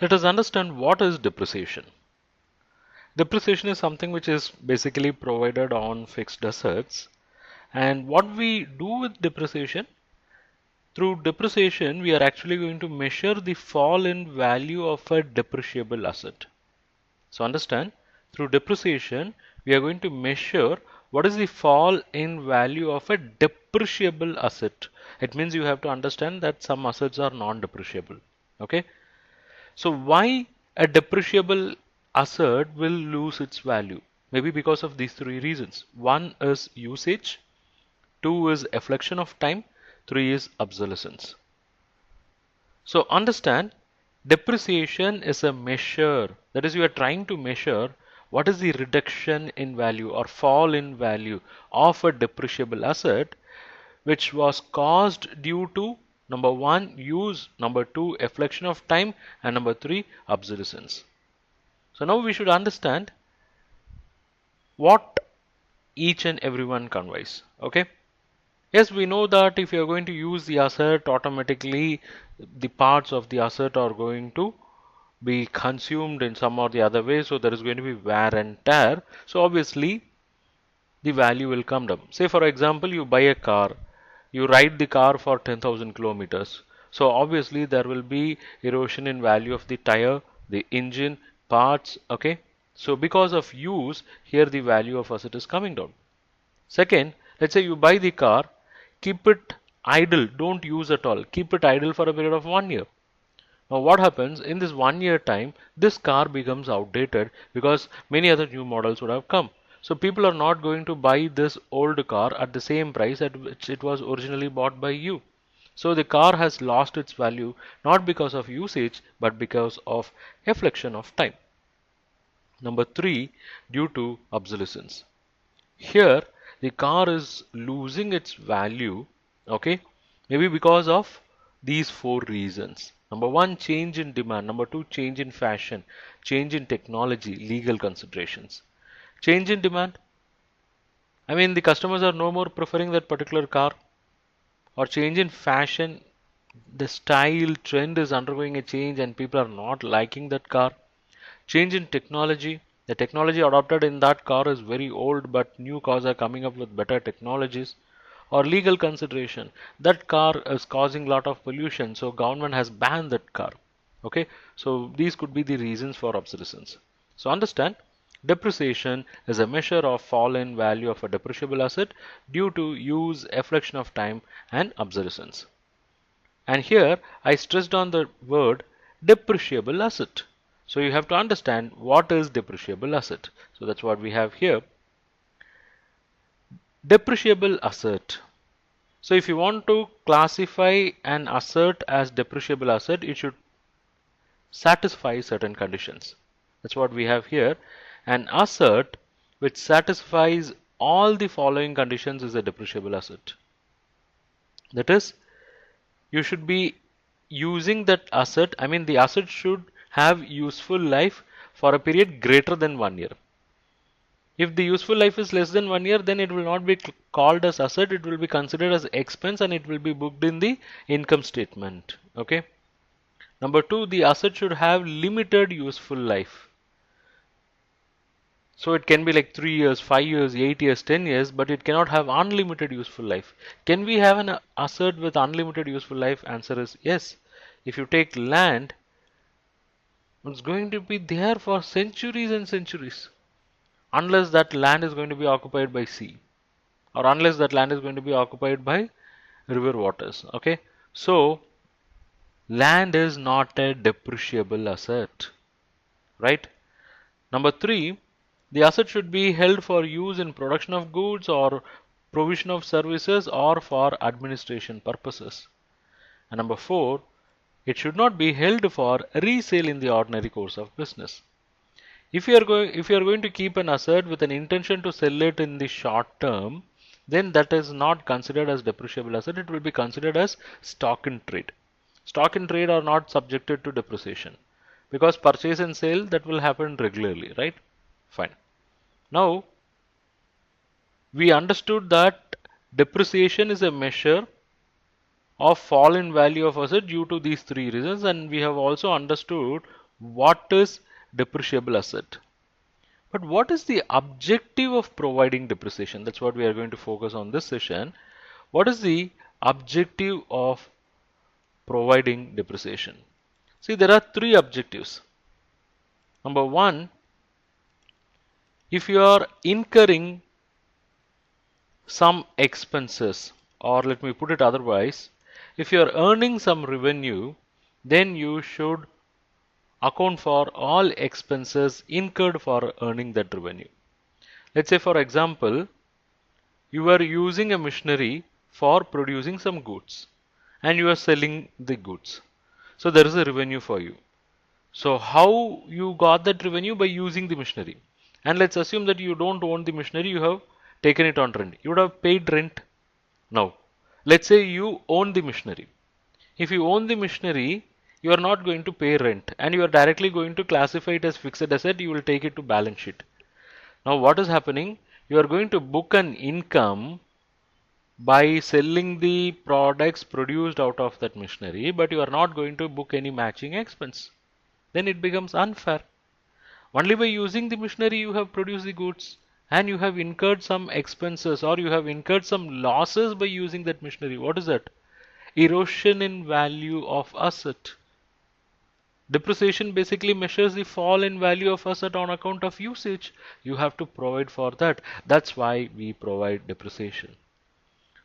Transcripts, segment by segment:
Let us understand what is depreciation. Depreciation is something which is basically provided on fixed assets. And what we do with depreciation, through depreciation, we are actually going to measure the fall in value of a depreciable asset. So understand, through depreciation, we are going to measure what is the fall in value of a depreciable asset. It means you have to understand that some assets are non-depreciable. Okay. So why a depreciable asset will lose its value? Maybe because of these three reasons. One is usage, two is afflection of time, three is obsolescence. So understand, depreciation is a measure, that is, you are trying to measure what is the reduction in value or fall in value of a depreciable asset which was caused due to number one, use, number two, afflection of time, and number three, obsolescence. So now we should understand what each and everyone conveys. Okay. Yes, we know that if you are going to use the asset, automatically the parts of the asset are going to be consumed in some or the other way. So there is going to be wear and tear. So obviously the value will come down. Say for example, you buy a car, you ride the car for 10,000 kilometers. So obviously there will be erosion in value of the tire, the engine, parts. Okay. So because of use, here the value of asset is coming down. Second, let's say you buy the car, keep it idle, don't use at all. Keep it idle for a period of 1 year. Now what happens in this 1 year time, this car becomes outdated because many other new models would have come. So people are not going to buy this old car at the same price at which it was originally bought by you. So the car has lost its value not because of usage but because of afflection of time. Number three, due to obsolescence. Here the car is losing its value, okay, maybe because of these four reasons. Number one, change in demand. Number two, change in fashion, change in technology, legal considerations. Change in demand, I mean the customers are no more preferring that particular car. Or change in fashion, the style trend is undergoing a change and people are not liking that car. Change in technology, the technology adopted in that car is very old, but new cars are coming up with better technologies. Or legal consideration, that car is causing a lot of pollution, so government has banned that car. Okay, so these could be the reasons for obsolescence. So understand, depreciation is a measure of fall in value of a depreciable asset due to use, afflection of time, and obsolescence. And here I stressed on the word depreciable asset. So you have to understand what is depreciable asset. So that's what we have here. Depreciable asset. So if you want to classify an asset as depreciable asset, it should satisfy certain conditions. That's what we have here. An asset which satisfies all the following conditions is a depreciable asset. That is, you should be using that asset. I mean, the asset should have useful life for a period greater than 1 year. If the useful life is less than 1 year, then it will not be called as asset. It will be considered as expense and it will be booked in the income statement. Okay. Number two, the asset should have limited useful life. So it can be like 3 years, 5 years, 8 years, 10 years, but it cannot have unlimited useful life. Can we have an asset with unlimited useful life? Answer is yes. If you take land, it's going to be there for centuries and centuries, unless that land is going to be occupied by sea, or unless that land is going to be occupied by river waters. Okay, so land is not a depreciable asset, right? Number three, the asset should be held for use in production of goods or provision of services or for administration purposes. And number four, it should not be held for resale in the ordinary course of business. If you are going to keep an asset with an intention to sell it in the short term, then that is not considered as depreciable asset. It will be considered as stock in trade. Stock in trade are not subjected to depreciation because purchase and sale that will happen regularly, right? Fine. Now we understood that depreciation is a measure of fall in value of asset due to these three reasons, and we have also understood what is depreciable asset. But what is the objective of providing depreciation? That's what we are going to focus on this session. What is the objective of providing depreciation? See, there are three objectives. Number one, if you are incurring some expenses, or let me put it otherwise, if you are earning some revenue, then you should account for all expenses incurred for earning that revenue. Let's say, for example, you are using a machinery for producing some goods and you are selling the goods. So there is a revenue for you. So how you got that revenue? By using the machinery. And let's assume that you don't own the machinery, you have taken it on rent. You would have paid rent. Now, let's say you own the machinery. If you own the machinery, you are not going to pay rent and you are directly going to classify it as fixed asset. You will take it to balance sheet. Now what is happening? You are going to book an income by selling the products produced out of that machinery, but you are not going to book any matching expense. Then it becomes unfair. Only by using the machinery you have produced the goods and you have incurred some expenses or you have incurred some losses by using that machinery. What is that? Erosion in value of asset. Depreciation basically measures the fall in value of asset on account of usage. You have to provide for that. That's why we provide depreciation.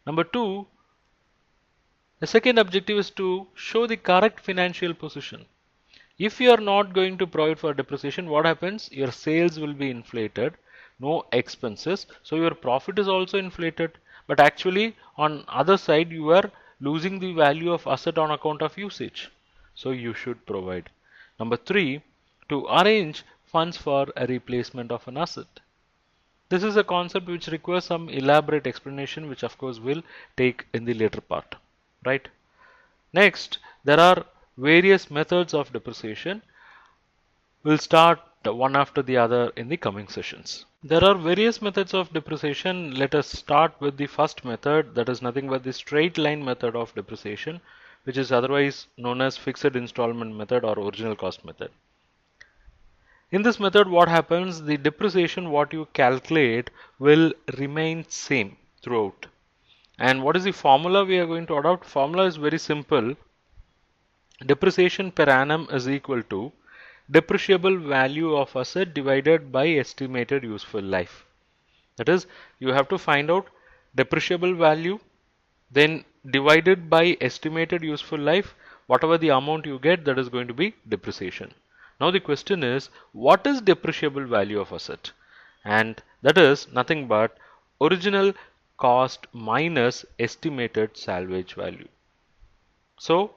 Number two, the second objective is to show the correct financial position. If you are not going to provide for depreciation, what happens? Your sales will be inflated, no expenses, so your profit is also inflated. But actually, on other side, you are losing the value of asset on account of usage. So you should provide. Number three, to arrange funds for a replacement of an asset. This is a concept which requires some elaborate explanation, which of course will take in the later part, right? Next, there are various methods of depreciation. We'll start one after the other in the coming sessions. There are various methods of depreciation. Let us start with the first method, that is nothing but the straight line method of depreciation, which is otherwise known as fixed installment method or original cost method. In this method, what happens? The depreciation what you calculate will remain same throughout. And what is the formula we are going to adopt? Formula is very simple. Depreciation per annum is equal to depreciable value of asset divided by estimated useful life. That is, you have to find out depreciable value, then divided by estimated useful life. Whatever the amount you get, that is going to be depreciation. Now the question is, what is depreciable value of asset? And that is nothing but original cost minus estimated salvage value. So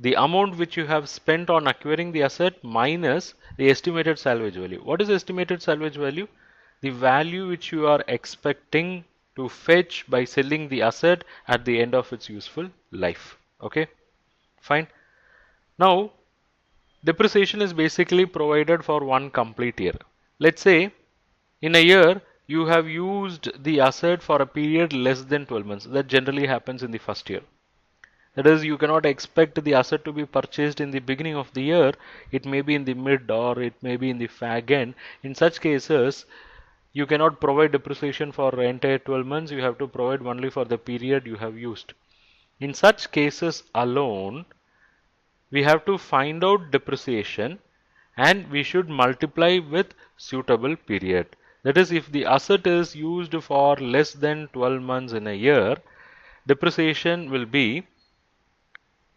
the amount which you have spent on acquiring the asset minus the estimated salvage value. What is estimated salvage value? The value which you are expecting to fetch by selling the asset at the end of its useful life. Okay, fine. Now, depreciation is basically provided for one complete year. Let's say in a year you have used the asset for a period less than 12 months. That generally happens in the first year. That is, you cannot expect the asset to be purchased in the beginning of the year. It may be in the mid or it may be in the fag end. In such cases, you cannot provide depreciation for the entire 12 months. You have to provide only for the period you have used. In such cases alone, we have to find out depreciation and we should multiply with suitable period. That is, if the asset is used for less than 12 months in a year, depreciation will be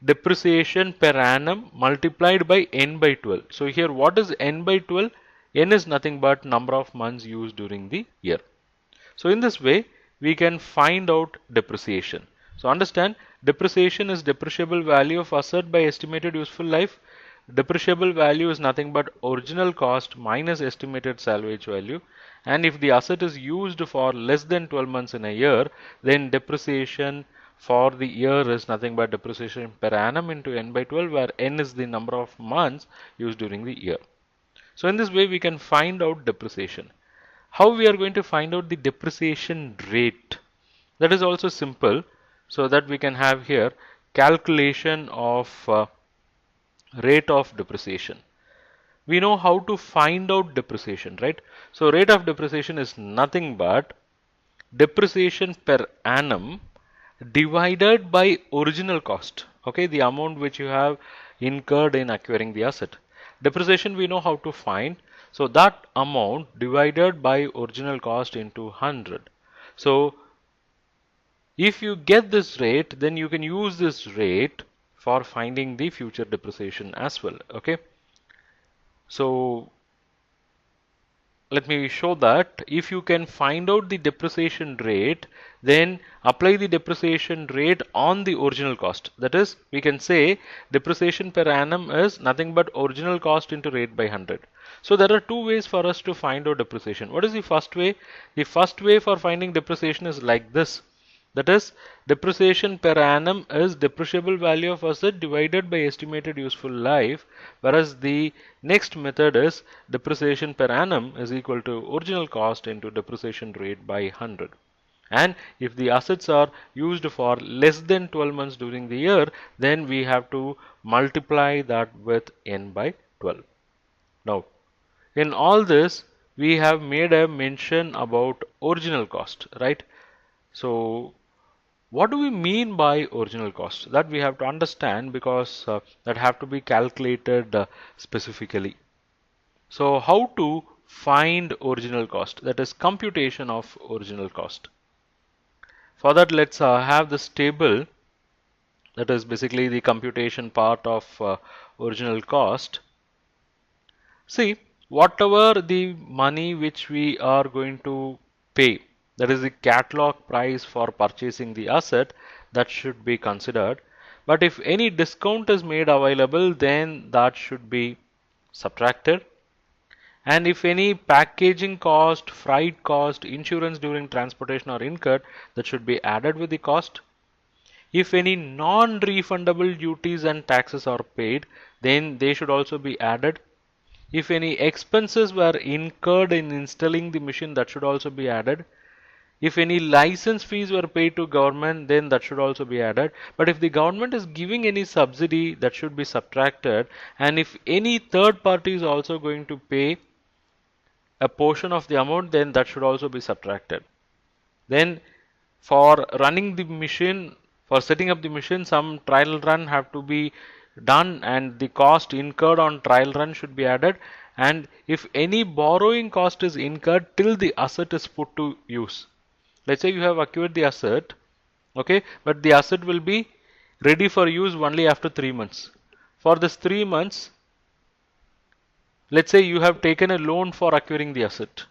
depreciation per annum multiplied by n by 12. So here what is n by 12? N is nothing but number of months used during the year. So in this way we can find out depreciation. So understand, depreciation is depreciable value of asset by estimated useful life. Depreciable value is nothing but original cost minus estimated salvage value. And if the asset is used for less than 12 months in a year, then depreciation for the year is nothing but depreciation per annum into n by 12, where n is the number of months used during the year. So in this way we can find out depreciation. How we are going to find out the depreciation rate? That is also simple. So that we can have here calculation of rate of depreciation. we know how to find out depreciation, right? So rate of depreciation is nothing but depreciation per annum divided by original cost. Okay, the amount which you have incurred in acquiring the asset. Depreciation we know how to find. So that amount divided by original cost into 100. So if you get this rate, then you can use this rate for finding the future depreciation as well. Okay. So let me show that if you can find out the depreciation rate, then apply the depreciation rate on the original cost. That is, we can say depreciation per annum is nothing but original cost into rate by 100. So there are two ways for us to find out depreciation. What is the first way? The first way for finding depreciation is like this. That is, depreciation per annum is depreciable value of asset divided by estimated useful life, whereas the next method is depreciation per annum is equal to original cost into depreciation rate by 100. And if the assets are used for less than 12 months during the year, then we have to multiply that with n by 12. Now, in all this, we have made a mention about original cost, right? So, what do we mean by original cost? That we have to understand because that have to be calculated specifically. So how to find original cost? That is computation of original cost. For that, let's have this table. That is basically the computation part of original cost. See, whatever the money which we are going to pay, that is the catalog price for purchasing the asset, that should be considered. But if any discount is made available, then that should be subtracted. And if any packaging cost, freight cost, insurance during transportation are incurred, that should be added with the cost. If any non-refundable duties and taxes are paid, then they should also be added. If any expenses were incurred in installing the machine, that should also be added. If any license fees were paid to government, then that should also be added. But if the government is giving any subsidy, that should be subtracted. And if any third party is also going to pay a portion of the amount, then that should also be subtracted. Then for running the machine, for setting up the machine, some trial run have to be done and the cost incurred on trial run should be added. And if any borrowing cost is incurred till the asset is put to use. Let's say you have acquired the asset, okay, but the asset will be ready for use only after 3 months. For this 3 months, let's say you have taken a loan for acquiring the asset.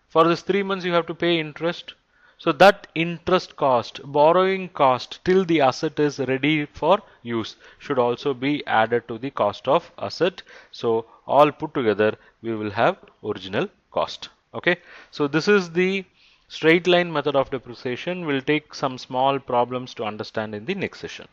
For this 3 months, you have to pay interest. So that interest cost, borrowing cost till the asset is ready for use should also be added to the cost of asset. So all put together, we will have original cost. Okay. So this is the straight line method of depreciation. We'll take some small problems to understand in the next session.